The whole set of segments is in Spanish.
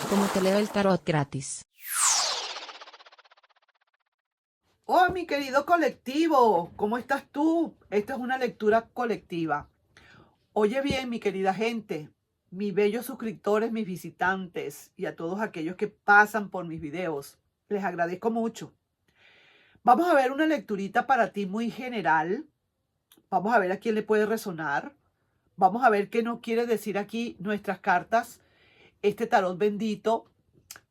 como te leo el tarot gratis. Oh, mi querido colectivo, ¿cómo estás tú? Esta es una lectura colectiva. Oye bien, mi querida gente, mis bellos suscriptores, mis visitantes y a todos aquellos que pasan por mis videos, les agradezco mucho. Vamos a ver una lecturita para ti muy general. Vamos a ver a quién le puede resonar. Vamos a ver qué nos quiere decir aquí nuestras cartas, este tarot bendito.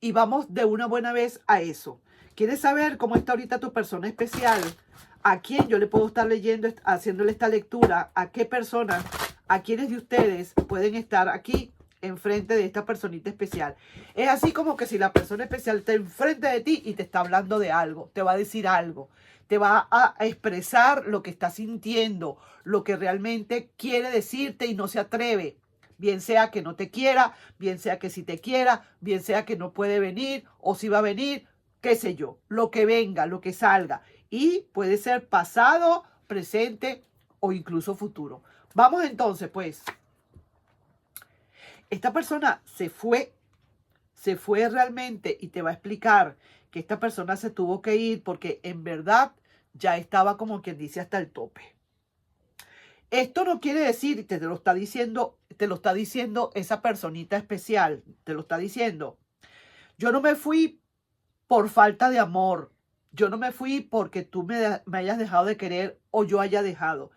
Y vamos de una buena vez a eso. ¿Quieres saber cómo está ahorita tu persona especial? ¿A quién yo le puedo estar leyendo, haciéndole esta lectura? ¿A qué personas, a quiénes de ustedes pueden estar aquí enfrente de esta personita especial? Es así como que si la persona especial está enfrente de ti y te está hablando de algo, te va a decir algo, te va a expresar lo que está sintiendo, lo que realmente quiere decirte y no se atreve. Bien sea que no te quiera, bien sea que sí te quiera, bien sea que no puede venir o si va a venir, qué sé yo, lo que venga, lo que salga. Y puede ser pasado, presente o incluso futuro. Vamos entonces, pues. Esta persona se fue realmente y te va a explicar que esta persona se tuvo que ir porque en verdad ya estaba como quien dice hasta el tope. Esto no quiere decir, te lo está diciendo esa personita especial, te lo está diciendo. Yo no me fui por falta de amor. Yo no me fui porque tú me hayas dejado de querer o yo haya dejado.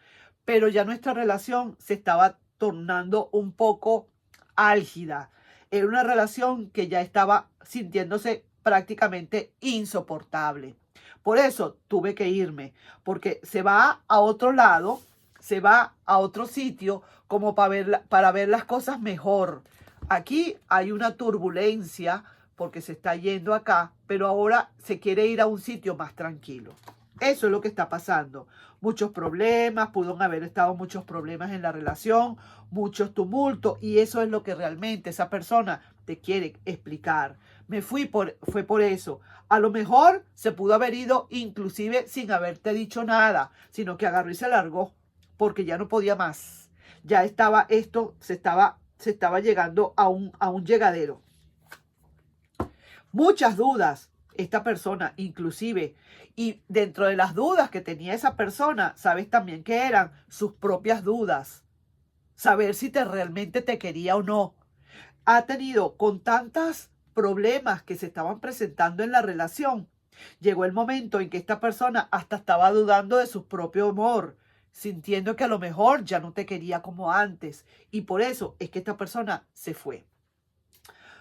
Pero ya nuestra relación se estaba tornando un poco álgida. Era una relación que ya estaba sintiéndose prácticamente insoportable. Por eso tuve que irme, porque se va a otro lado, se va a otro sitio como para ver las cosas mejor. Aquí hay una turbulencia porque se está yendo acá, pero ahora se quiere ir a un sitio más tranquilo. Eso es lo que está pasando. Muchos problemas, pudieron haber estado muchos problemas en la relación, muchos tumultos, y eso es lo que realmente esa persona te quiere explicar. Fue por eso. A lo mejor se pudo haber ido inclusive sin haberte dicho nada, sino que agarró y se largó, porque ya no podía más. Ya estaba esto, se estaba llegando a un llegadero. Muchas dudas esta persona inclusive, y dentro de las dudas que tenía esa persona, sabes también que eran sus propias dudas, saber si realmente te quería o no. Ha tenido con tantos problemas que se estaban presentando en la relación, llegó el momento en que esta persona hasta estaba dudando de su propio amor, sintiendo que a lo mejor ya no te quería como antes, y por eso es que esta persona se fue.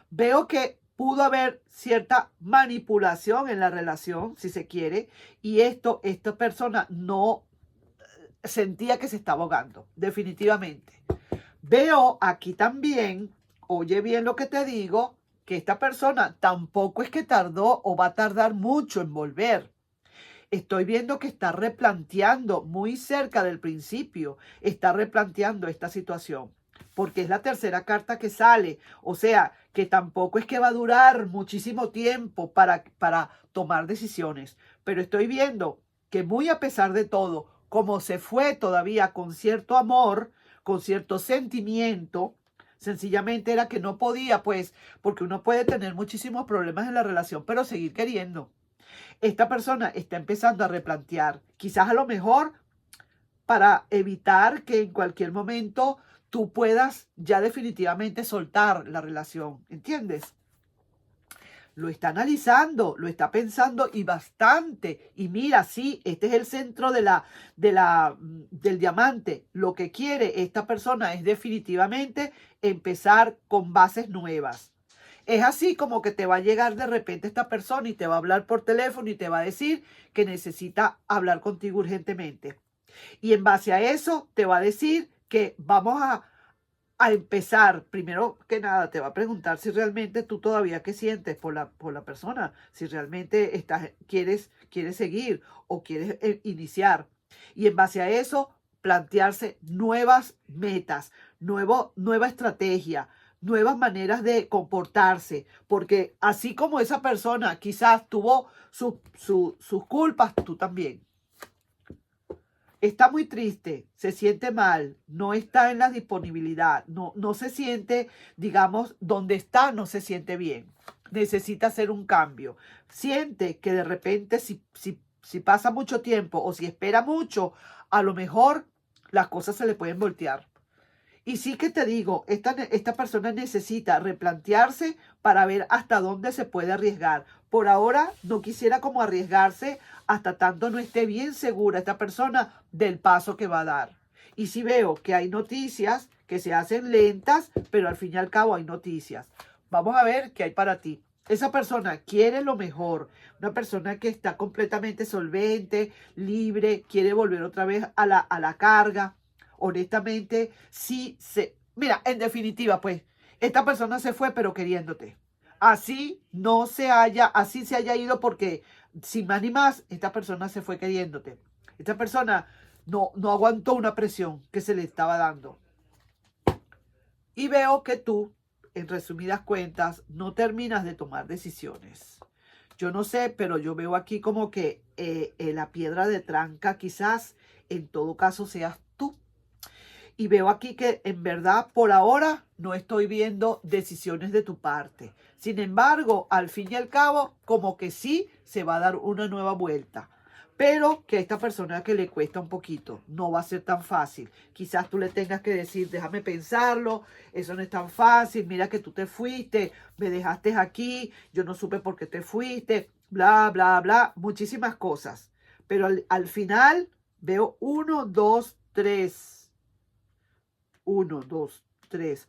Veo que pudo haber cierta manipulación en la relación, si se quiere, y esta persona no sentía que se estaba ahogando, definitivamente. Veo aquí también, oye bien lo que te digo, que esta persona tampoco es que tardó o va a tardar mucho en volver. Estoy viendo que está replanteando muy cerca del principio, está replanteando esta situación, porque es la tercera carta que sale. O sea, que tampoco es que va a durar muchísimo tiempo para tomar decisiones. Pero estoy viendo que muy a pesar de todo, como se fue todavía con cierto amor, con cierto sentimiento, sencillamente era que no podía, pues, porque uno puede tener muchísimos problemas en la relación, pero seguir queriendo. Esta persona está empezando a replantear, quizás a lo mejor para evitar que en cualquier momento tú puedas ya definitivamente soltar la relación, ¿entiendes? Lo está analizando, lo está pensando y bastante. Y mira, sí, este es el centro del diamante. Lo que quiere esta persona es definitivamente empezar con bases nuevas. Es así como que te va a llegar de repente esta persona y te va a hablar por teléfono y te va a decir que necesita hablar contigo urgentemente. Y en base a eso te va a decir que vamos a empezar. Primero que nada te va a preguntar si realmente tú todavía qué sientes por la persona, si realmente quieres seguir o quieres iniciar. Y en base a eso plantearse nuevas metas, nueva estrategia, nuevas maneras de comportarse, porque así como esa persona quizás tuvo sus culpas, tú también. está muy triste, se siente mal, no está en la disponibilidad, no se siente, digamos, donde está, no se siente bien. Necesita hacer un cambio. Siente que de repente si pasa mucho tiempo o si espera mucho, a lo mejor las cosas se le pueden voltear. Y sí que te digo, esta persona necesita replantearse para ver hasta dónde se puede arriesgar. Por ahora no quisiera como arriesgarse hasta tanto no esté bien segura esta persona del paso que va a dar. Y si veo que hay noticias que se hacen lentas, pero al fin y al cabo hay noticias. Vamos a ver qué hay para ti. Esa persona quiere lo mejor, una persona que está completamente solvente, libre, quiere volver otra vez a la carga. Honestamente, sí se... Mira, en definitiva, pues, esta persona se fue, pero queriéndote. Así no se haya, así se haya ido porque, sin más ni más, esta persona se fue queriéndote. Esta persona no aguantó una presión que se le estaba dando. Y veo que tú, en resumidas cuentas, no terminas de tomar decisiones. Yo no sé, pero yo veo aquí como que la piedra de tranca quizás en todo caso seas tú. Y veo aquí que en verdad por ahora no estoy viendo decisiones de tu parte. Sin embargo, al fin y al cabo, como que sí se va a dar una nueva vuelta. Pero que a esta persona que le cuesta un poquito, no va a ser tan fácil. Quizás tú le tengas que decir, déjame pensarlo, eso no es tan fácil, mira que tú te fuiste, me dejaste aquí, yo no supe por qué te fuiste, bla, bla, bla, muchísimas cosas. Pero al final veo 1, 2, 3. 1, 2, 3,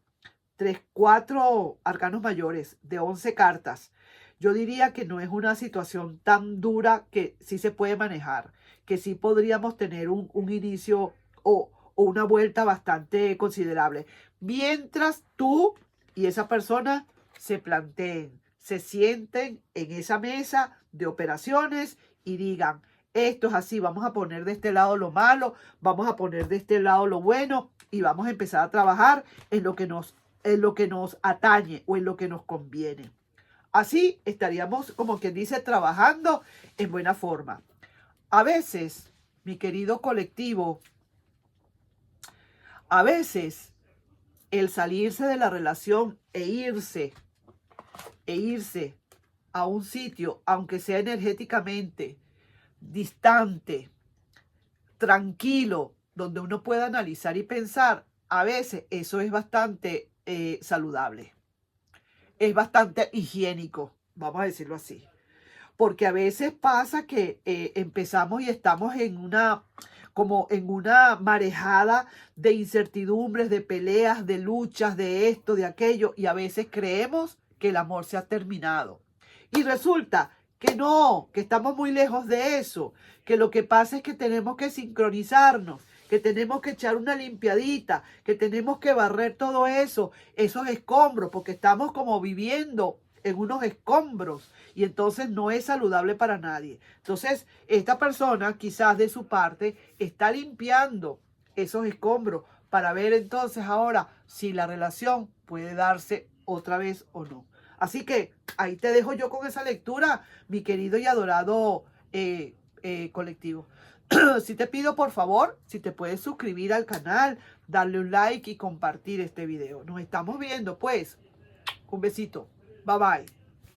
4 arcanos mayores de 11 cartas. Yo diría que no es una situación tan dura, que sí se puede manejar, que sí podríamos tener un inicio o una vuelta bastante considerable. Mientras tú y esa persona se planteen, se sienten en esa mesa de operaciones y digan, esto es así, vamos a poner de este lado lo malo, vamos a poner de este lado lo bueno y vamos a empezar a trabajar en lo que nos atañe o en lo que nos conviene. Así estaríamos, como quien dice, trabajando en buena forma. A veces, mi querido colectivo, a veces el salirse de la relación e irse a un sitio, aunque sea energéticamente distante, tranquilo, donde uno pueda analizar y pensar, a veces eso es bastante saludable, es bastante higiénico, vamos a decirlo así. Porque a veces pasa que empezamos y estamos como en una marejada de incertidumbres, de peleas, de luchas, de esto, de aquello, y a veces creemos que el amor se ha terminado. Y resulta que no, que estamos muy lejos de eso, que lo que pasa es que tenemos que sincronizarnos, que tenemos que echar una limpiadita, que tenemos que barrer todo eso, esos escombros, porque estamos como viviendo en unos escombros y entonces no es saludable para nadie. Entonces, esta persona quizás de su parte está limpiando esos escombros para ver entonces ahora si la relación puede darse otra vez o no. Así que ahí te dejo yo con esa lectura, mi querido y adorado colectivo. Si te pido por favor, si te puedes suscribir al canal, darle un like y compartir este video. Nos estamos viendo pues. Un besito. Bye bye.